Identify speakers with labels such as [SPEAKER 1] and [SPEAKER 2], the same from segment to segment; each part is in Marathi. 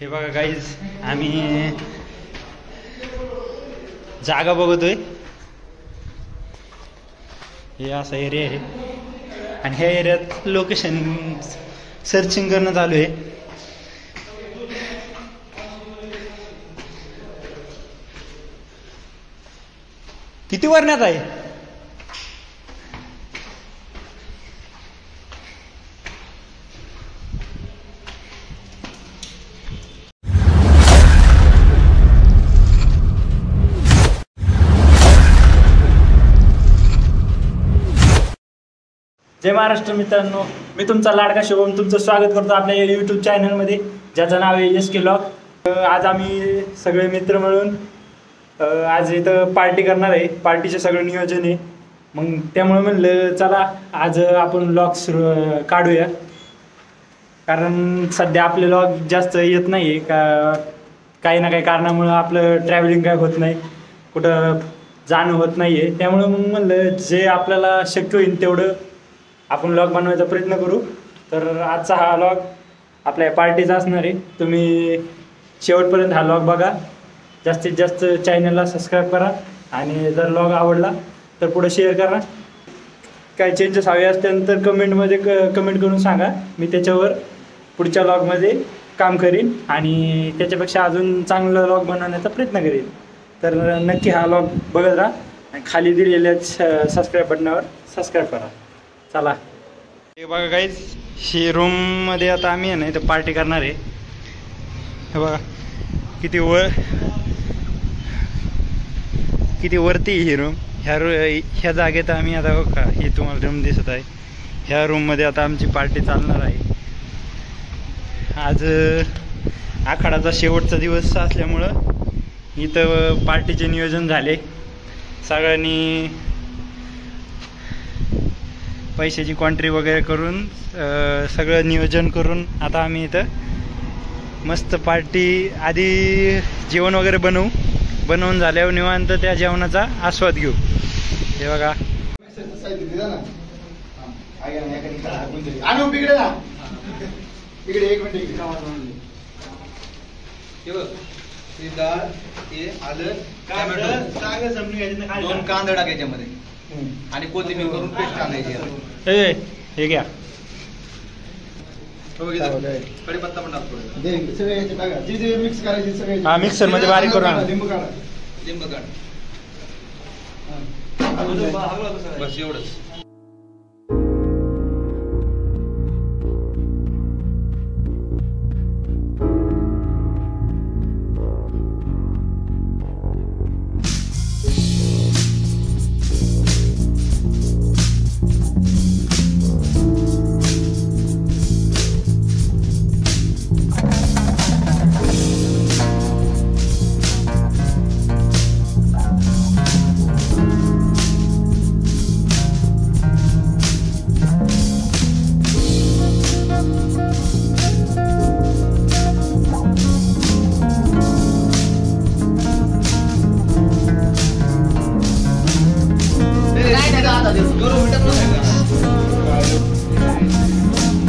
[SPEAKER 1] हे बघा गाईज, आम्ही जागा बघतोय. हे असा एरिया आहे आणि ह्या एरियात लोकेशन सर्चिंग करणं चालू आहे. किती वरण्यात आहे? जय महाराष्ट्र मित्रांनो, मी तुमचा लाडका शुभम तुमचं स्वागत करतो आपल्या यूट्यूब चॅनलमध्ये, ज्याचं नाव आहे SK व्लॉग. आज आम्ही सगळे मित्र मिळून आज इथं पार्टी करणार आहे. पार्टीचं सगळं नियोजन आहे. मग त्यामुळे म्हणलं चला आज आपण व्लॉग काढूया, कारण सध्या आपले व्लॉग जास्त येत नाही आहे. काही ना काही कारणामुळं आपलं ट्रॅव्हलिंग काय होत नाही, कुठं जाणं होत नाही आहे. त्यामुळं मग म्हणलं जे आपल्याला शक्य होईल तेवढं आपण व्लॉग बनवायचा प्रयत्न करू. तर आजचा हा व्लॉग आपल्या पार्टीचा असणार आहे. तुम्ही शेवटपर्यंत हा व्लॉग बघा. जास्तीत जास्त चॅनलला सबस्क्राईब करा आणि जर व्लॉग आवडला तर पुढे शेअर करा. काय चेंजेस हवे असतील तर कमेंटमध्ये कमेंट करून सांगा. मी त्याच्यावर पुढच्या व्लॉगमध्ये काम करीन आणि त्याच्यापेक्षा अजून चांगला व्लॉग बनवण्याचा प्रयत्न करीन. तर नक्की हा व्लॉग बघत राहा आणि खाली दिलेल्या सबस्क्राईब बटनावर सबस्क्राईब करा. चला, हे बघा गाईज, ही रूममध्ये आता आम्ही आहे ना इथं पार्टी करणार आहे. हे बघा किती वरती ही रूम. ह्या जागेत आम्ही आता बघा, ही तुम्हाला रूम दिसत आहे. ह्या रूममध्ये आता आमची पार्टी चालणार आहे. आज आखाडाचा शेवटचा दिवस असल्यामुळं इथं पार्टीचे नियोजन झाले. सगळ्यांनी पैशाची कॉन्ट्री वगैरे करून सगळं नियोजन करून आता आम्ही इथं मस्त पार्टी, आधी जेवण वगैरे बनवून झाल्यावर निवांत त्या जेवणाचा आस्वाद घेऊ. हे बघा,
[SPEAKER 2] दोन कांदा टाकायच्या मध्ये आणि कोथिंबीर करून पेस्ट टाकायची.
[SPEAKER 1] हे घ्या,
[SPEAKER 2] कढीपत्ता पण टाकतो.
[SPEAKER 3] मिक्स करायची सगळे.
[SPEAKER 1] हा, मिक्सर मध्ये बारीक करून
[SPEAKER 3] लिंबू काढा.
[SPEAKER 2] लिंब काढ. बस एवढंच.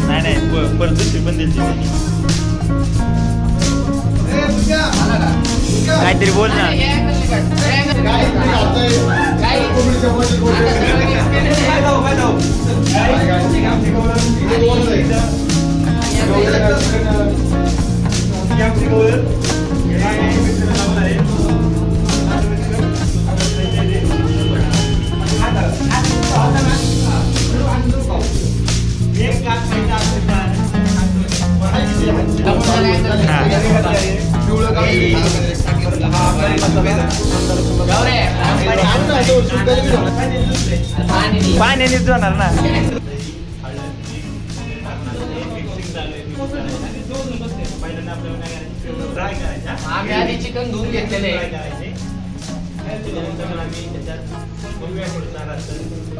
[SPEAKER 1] नाही परत दुसरी पण दिली. काहीतरी बोल ना. पाण्यानेच जाणार ना.
[SPEAKER 4] आम्ही आधी चिकन धुवून घेतलेले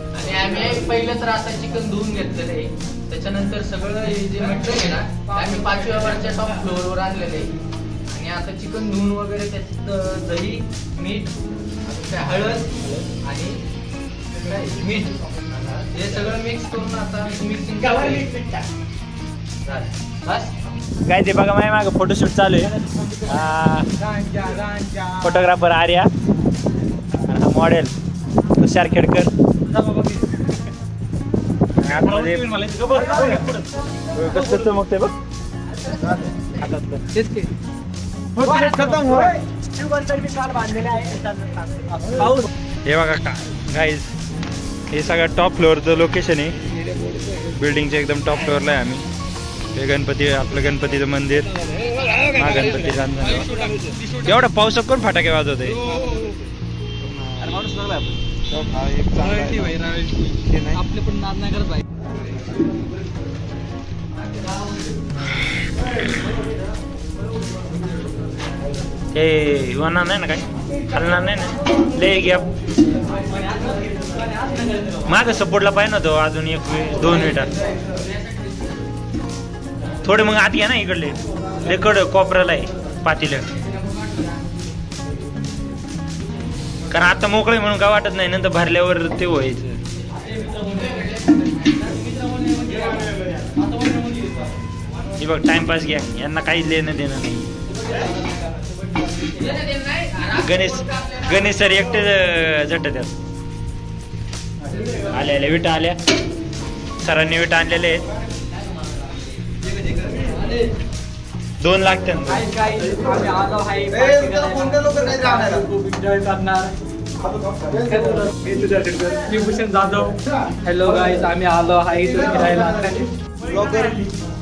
[SPEAKER 4] आणि आम्ही पहिलंच रास्ता चिकन धुवून घेतलेले. त्याच्यानंतर सगळं जे म्हटलं आहे ना, आम्ही 5व्या वरच्या टॉप फ्लोअरवर आणलेले आणि आता चिकन धुवून वगैरे त्याच्यात दही, मीठ, हळद आणि मीठ हे सगळं मिक्स करून आता मिक्सिंग बस.
[SPEAKER 1] काय ते बघा माझ्या मागं फोटोशूट चालू आहे. फोटोग्राफर आर्या, आणि हा मॉडेल तुषार खेडकर. आतमध्ये कसं चमकते बघ. हे बघा का गाईज, हे सगळं टॉप फ्लोअरचं लोकेशन आहे. बिल्डिंगच्या एकदम टॉप फ्लोअरला आहे आम्ही. हे गणपती, आपलं गणपतीचं मंदिर, हा गणपतीचा. एवढा पावसात कोण फटाके वाजवत आहे?
[SPEAKER 4] आपले पण नाद नाही करत भाई.
[SPEAKER 1] हे होणार नाही ना, काय हलणार नाही ना. ले घ्या माझं सपोर्टला पाहिजे नव्हतं अजून 1-2 मिनिटात. थोडे मग आत घ्या ना इकडले. लेकड कोपऱ्याला आहे पातीला, कारण आता मोकळे म्हणून काय वाटत नाही, नंतर भरल्यावर ते व्हायचं. हे बघ टाइमपास घ्या, यांना काहीच लेणं देणं नाही. गणेश सर एकटे झटत आहेत. आल्या विटा आल्या, सरांनी विटा आणलेले आहेत. 2 लागतात.
[SPEAKER 4] जाधव. हॅलो गाईज, आम्ही आलो आहे इथं फिरायला.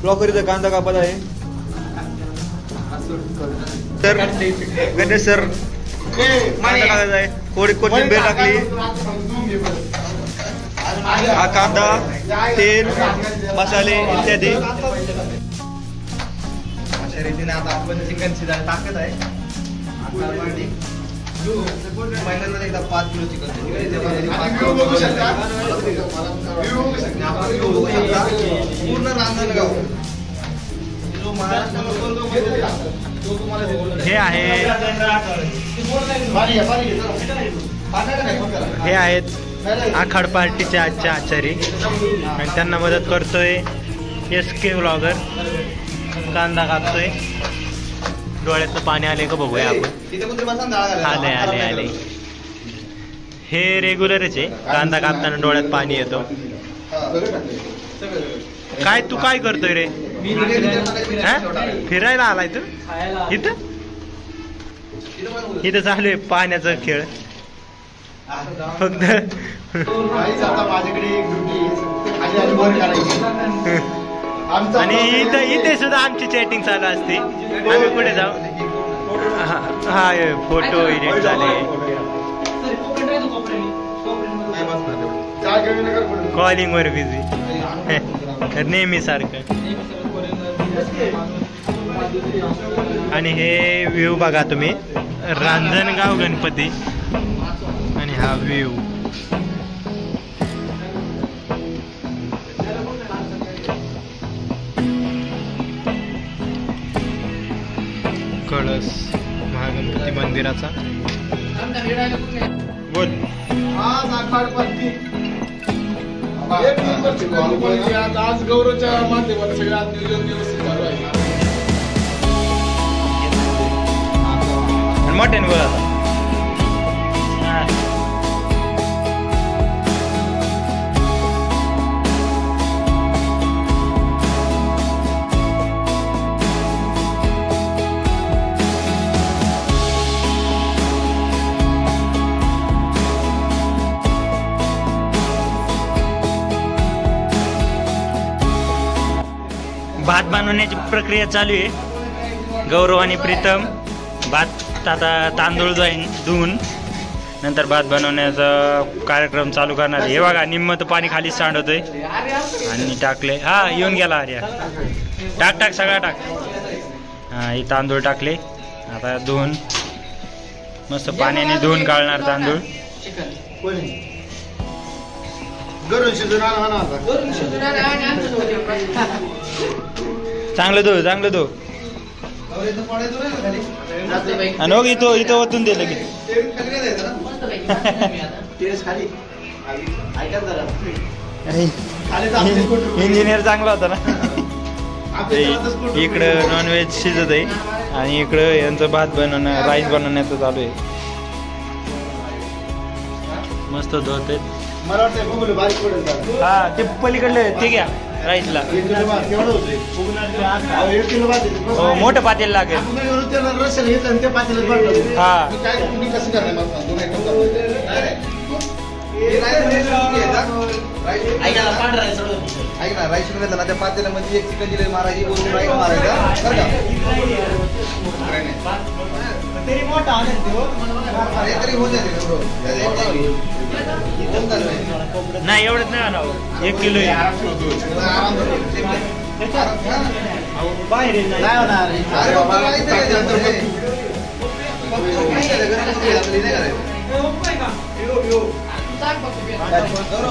[SPEAKER 2] ब्लॉकरीचा कांदा कापत आहे. तर गणेश सर कांदा टाकायचा आहे. कोथिंबीर टाकली, हा कांदा, तेल, मसाले इत्यादी. अशा रीतीने आता आपण चिकन शिजायला टाकत आहे. पहिल्यांदा एकदा 5 किलो चिकन पूर्ण रांजणगाव
[SPEAKER 1] हे आहेत आखाड पार्टीचे आजचे आचारी, आणि त्यांना मदत करतोय SK व्लॉगर. कांदा कापतोय. डोळ्यातलं पाणी आले का बघूया आपण. आले आले आले. हे रेग्युलरच आहे, कांदा कापताना डोळ्यात पाणी येतो. काय तू काय करतोय रे? फिरायला आलाय तू इथं? इथं चालू आहे पाण्याचा खेळ फक्त. आणि इथे सुद्धा आमची चॅटिंग चालू असते. आम्ही कुठे जाऊ? हा फोटो एडिट झाले, कॉलिंग वर बिझी नेहमी सारखं. आणि हे व्ह्यू बघा तुम्ही, रांजणगाव गणपती. आणि हा व्ह्यू कळस महागणपती मंदिराचा. बोल.
[SPEAKER 3] आज गौरवच्या माध्यमात सगळं आज नियोजन व्यवस्थित चालू आहे.
[SPEAKER 1] मोठ्याने बोला. भात बनवण्याची प्रक्रिया चालू आहे. गौरव आणि प्रीतम भात आता तांदूळ धुवून नंतर भात बनवण्याचा कार्यक्रम चालू करणार आहे. हे बघा, निम्म तर पाणी खाली सांडवतोय आणि टाकले. हा येऊन गेला आर्या. टाक सगळा टाक. हा हे तांदूळ टाकले. आता धुवून मस्त पाण्याने धुवून काढणार तांदूळ. चांगलं धो आणि हो इथं ओतून दे लगेच. इंजिनियर चांगला होता ना. इकडं नॉनव्हेज शिजत आहे आणि इकडं यांचं भात बनवणं राईस बनवण्याचं चालू आहे. मस्त धुत आहेत.
[SPEAKER 2] मला वाटतं
[SPEAKER 1] हा ते पलीकडले ते घ्या राईसला. हो मोठं पातेल लागेल. हा
[SPEAKER 2] ऐक ना राईस घेतला ना त्या पातेल्यामध्ये एक चिकन जिलेबी मारायची दोन राईस मारायचा बरं का तरी होऊन जाते
[SPEAKER 1] नाही एवढंच नाही आणावं 1 किलो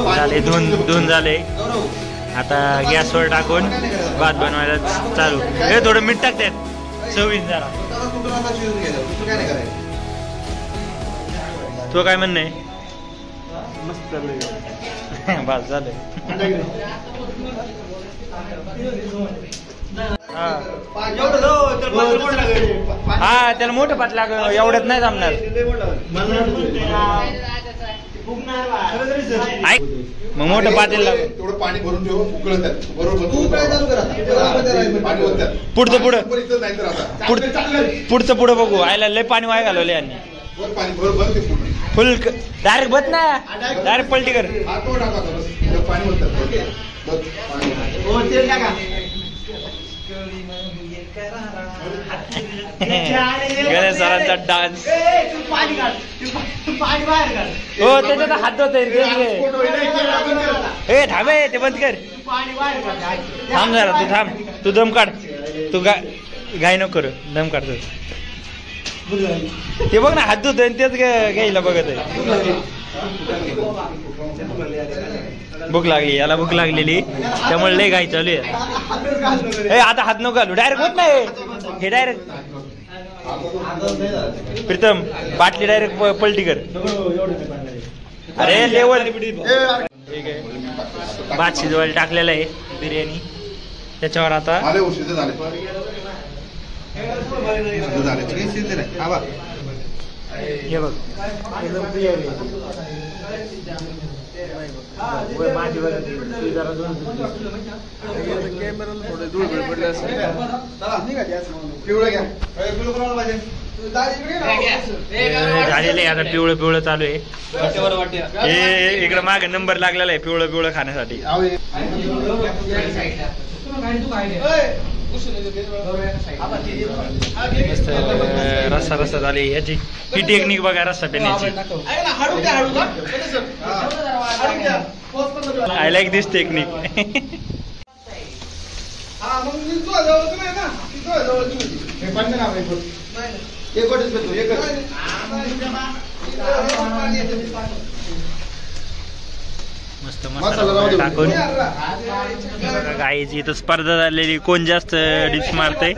[SPEAKER 1] झाले. धुवून झाले. आता गॅसवर टाकून भात बनवायला चालू. हे थोडं मीठ टाकतात चवीस जरा. तो काय म्हणणं आहे? भात झालं. हा त्याला मोठं पात लाग एवढ्यात नाही जमणार. ऐक मग मोठं पातेल लाग.
[SPEAKER 3] थोडं पाणी भरून ठेव उकळत बरोबर
[SPEAKER 1] पुढचं पुढं बघू. आयला लय पाणी वाया घालवले यांनी. फुल डायरेक्ट बत ना डायरेक्ट पलटी कर. सरांचा डान्स. हो त्याच्यात हात होत हे थांबे ते बंद कर. थांब जरा तू थांब. तू दम काढ. तू घाई नको करू. दम काढतो ते बघ ना हात धुतोय तेच घ्यायला बघत आहे. भूक लागली याला. भूक लागलेली त्यामुळे लय घाई चालू आहे. आता हात नको घालू. डायरेक्ट होत नाही हे. डायरेक्ट प्रीतम बाटली डायरेक्ट पलटी कर. अरे लेवल. ठीक आहे भात शिजवायला टाकलेला आहे बिर्याणी. त्याच्यावर आता हे बघ माझी झालेलं आहे. आता पिवळं पिवळं चालू आहे. हे इकडं मागे नंबर लागलेला आहे पिवळं पिवळं खाण्यासाठी. मस्त रस्सा रस्सा झाली याची. ही टेक्निक बघा रस्सा पेण्याची. I like this technique. मस्त मसाला टाकून गाईची इथं स्पर्धा झालेली. कोण जास्त डिप्स मारते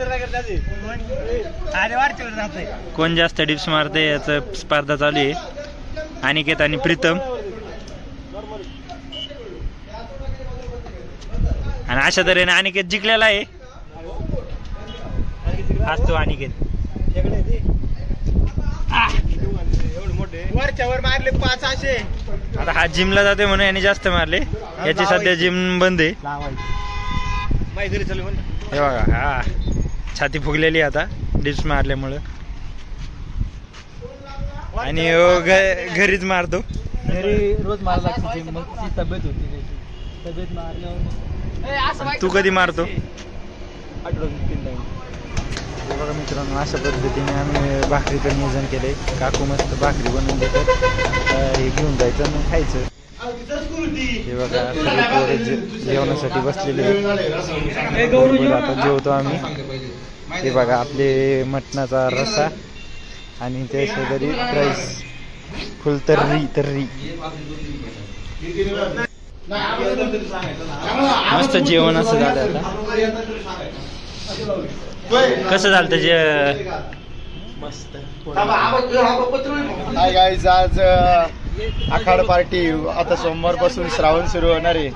[SPEAKER 1] कोण जास्त डिप्स मारते याच स्पर्धा चालू आहे. अनिकेत आणि प्रीतम. आणि अशा तऱ्हेने अनिकेत जिंकलेला आहे. असतो अनिकेत.
[SPEAKER 2] वरच्यावर मारले 5 असे.
[SPEAKER 1] आता हा जिमला जाते म्हणून याने जास्त मारले. याची सध्या जिम बंद आहे. हे बघा हा छाती फुगलेली आता डिप्स मारल्यामुळं. आणि घरीच मारतो.
[SPEAKER 4] घरी रोज मारला जिम मग ती तब्येत होती. तब्येत मारल्यावर
[SPEAKER 1] तू कधी मारतो?
[SPEAKER 4] आठवड्यातून 3 टाइम.
[SPEAKER 1] बघा मित्रांनो अशा पद्धतीने आम्ही भाकरीचं नियोजन केलंय. काकू मस्त भाकरी बनवून देतात. हे घेऊन जायचं मग खायचं. हे बघा जेवणासाठी बसलेले. आता जेवतो आम्ही. हे बघा आपले मटणाचा रस्सा आणि त्या शेजारी राईस फुल तर्री तर्री. मस्त जेवण असं झालं. आता कसं झालं जे
[SPEAKER 3] मस्त. हाय गाईज, आज आखाड पार्टी. आता सोमवारपासून श्रावण सुरू होणार आहे.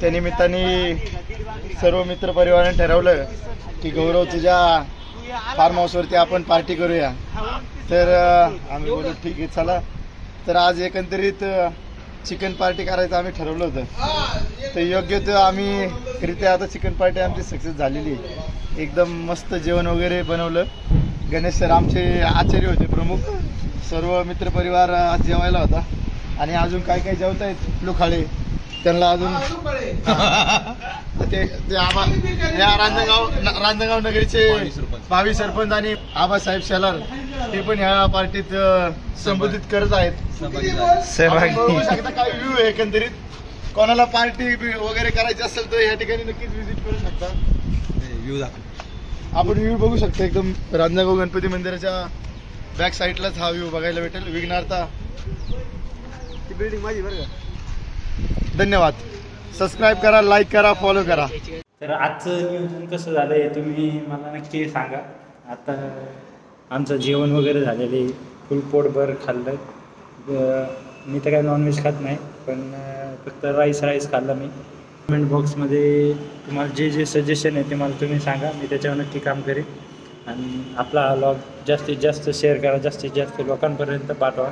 [SPEAKER 3] त्या निमित्ताने
[SPEAKER 5] सर्व मित्रपरिवाराने ठरवलं की गौरव तुझ्या फार्म हाऊसवरती आपण पार्टी करूया. तर आम्ही बोललो ठीक आहे चला. तर आज एकंदरीत चिकन पार्टी करायचं आम्ही ठरवलं होतं. तर योग्य तर आम्ही रित्या आता चिकन पार्टी आमची सक्सेस झालेली आहे. एकदम मस्त जेवण वगैरे बनवलं. गणेश सर आमचे आचार्य होते प्रमुख. सर्व मित्रपरिवार आज जेवायला होता. आणि अजून काय काय जेवत आहेत लोखाळे त्यांना अजून ते या रांजणगाव नगरीचे भावी सरपंच आणि आबासाहेब शेलार ते पण ह्या पार्टीत संबोधित करत आहेत. आपण बघू शकता काय व्ह्यू आहे. एकंदरीत कोणाला पार्टी वगैरे करायची असेल तर या ठिकाणी नक्कीच व्हिजिट करू शकता. आपण व्ह्यू बघू शकता. एकदम रांजणगाव गणपती मंदिराच्या बॅक साईडलाच हा व्ह्यू बघायला भेटेल. विघ्नार्था ती बिल्डिंग माझी बरं का. धन्यवाद. सबस्क्राईब करा, लाईक करा, फॉलो करा.
[SPEAKER 1] तर आजचं नियोजन कसं झालं आहे तुम्ही मला नक्की सांगा. आता आमचं जेवण वगैरे झालेलं आहे. फुल पोटभर खाल्लं. मी तर काय नॉनव्हेज खात नाही पण फक्त राईस खाल्लं मी. कमेंट बॉक्समध्ये तुम्हाला जे जे सजेशन आहे ते मला तुम्ही सांगा. मी त्याच्यावर नक्की काम करेन. आणि आपला हा व्लॉग जास्तीत जास्त शेअर करा, जास्तीत जास्त लोकांपर्यंत पाठवा.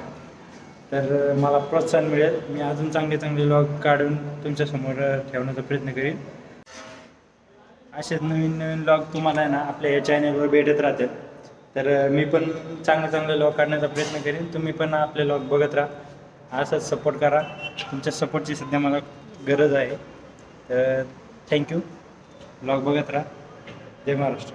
[SPEAKER 1] तर मला प्रोत्साहन मिळेल. मी अजून चांगले चांगले व्लॉग काढून तुमच्यासमोर ठेवण्याचा प्रयत्न करीन. असेच नवीन नवीन व्लॉग तुम्हाला ना आपल्या या चॅनलवर भेटत राहतील. तर मी पण चांगले व्लॉग काढण्याचा प्रयत्न करीन. तुम्ही पण आपले व्लॉग बघत राहा. असंच सपोर्ट करा. तुमच्या सपोर्टची सध्या मला गरज आहे. तर थँक्यू. व्लॉग बघत राहा. जय महाराष्ट्र.